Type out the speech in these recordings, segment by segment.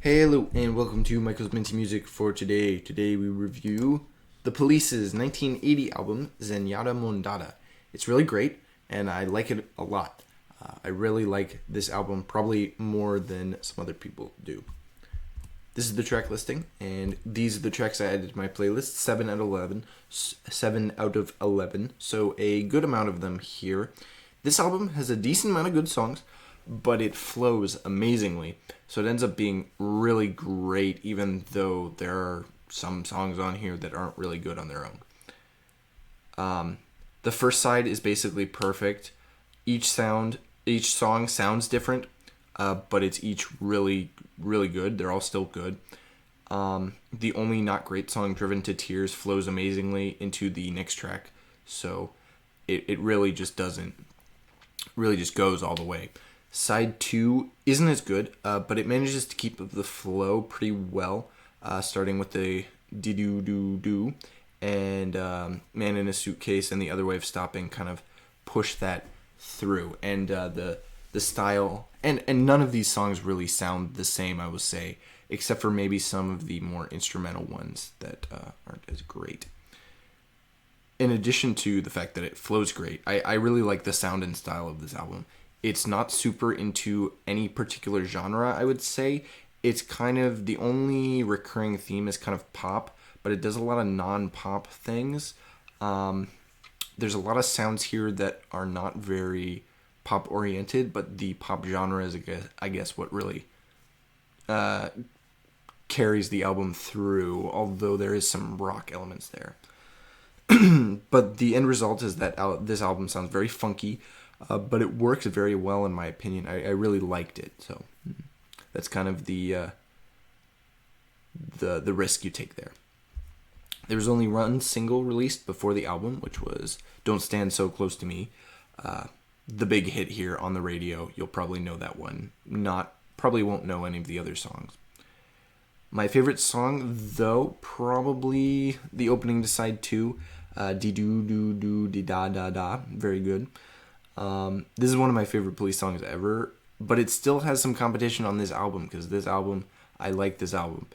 Hello and welcome to Michael's Minty Music for today. Today we review The Police's 1980 album, Zenyatta Mondatta. It's really great and I like it a lot. I really like this album probably more than some other people do. This is the track listing and these are the tracks I added to my playlist, 7 out of 11, 7 out of 11, so a good amount of them here. This album has a decent amount of good songs, but it flows amazingly. So it ends up being really great, even though there are some songs on here that aren't really good on their own. The first side is basically perfect. Each song sounds different, but it's each really, really good. They're all still good. The only not great song, Driven to Tears, flows amazingly into the next track. So it really just goes all the way. Side 2 isn't as good, but it manages to keep the flow pretty well, starting with the dee-doo-doo-doo and Man in a Suitcase and The Other Way of Stopping kind of push that through. And the style, and none of these songs really sound the same, I would say, except for maybe some of the more instrumental ones that aren't as great. In addition to the fact that it flows great, I really like the sound and style of this album. It's not super into any particular genre, I would say. It's kind of, the only recurring theme is kind of pop, but it does a lot of non-pop things. There's a lot of sounds here that are not very pop-oriented, but the pop genre is, I guess, what really carries the album through, although there is some rock elements there. But the end result is that this album sounds very funky, but it works very well in my opinion. I really liked it, so that's kind of the risk you take there. There was only one single released before the album, which was Don't Stand So Close to Me. The big hit here on the radio. You'll probably know that one. Probably won't know any of the other songs. My favorite song, though, probably the opening to side 2, Dee-doo-doo-doo-dee-da-da-da. Very good. This is one of my favorite Police songs ever, but it still has some competition on this album, because I like this album.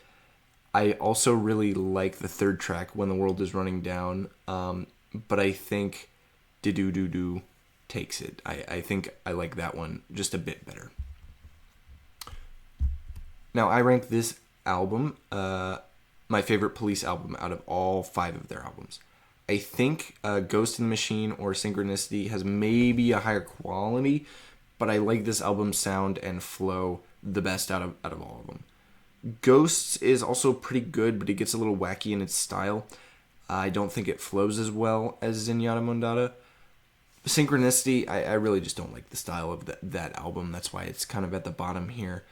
I also really like the third track, When the World is Running Down, but I think Dee-doo-doo-doo takes it. I think I like that one just a bit better. Now, I rank this album my favorite Police album out of all 5 of their albums. I think Ghost in the Machine or Synchronicity has maybe a higher quality, but I like this album's sound and flow the best out of all of them. Ghosts is also pretty good, but it gets a little wacky in its style. I don't think it flows as well as Zenyatta Mondatta. Synchronicity, I really just don't like the style of that album. That's why it's kind of at the bottom here.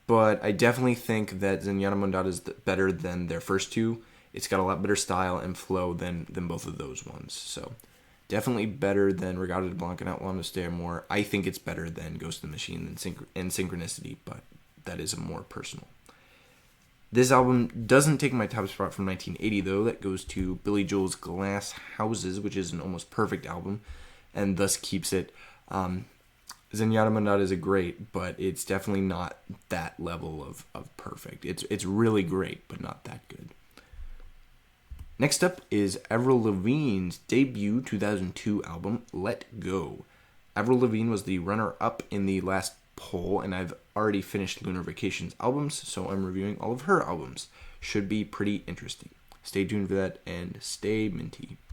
But I definitely think that Zenyatta Mondatta is better than their first 2. It's got a lot better style and flow than both of those ones. So definitely better than Regata de Blanc and Outlaw to Stay More. I think it's better than Ghost in the Machine and Synchronicity, but that is a more personal. This album doesn't take my top spot from 1980, though. That goes to Billy Joel's Glass Houses, which is an almost perfect album, and thus keeps it. Zenyatta Mondatta is great, but it's definitely not that level of perfect. It's really great, but not that good. Next up is Avril Lavigne's debut 2002 album, Let Go. Avril Lavigne was the runner-up in the last poll, and I've already finished Lunar Vacation's albums, so I'm reviewing all of her albums. Should be pretty interesting. Stay tuned for that, and stay minty.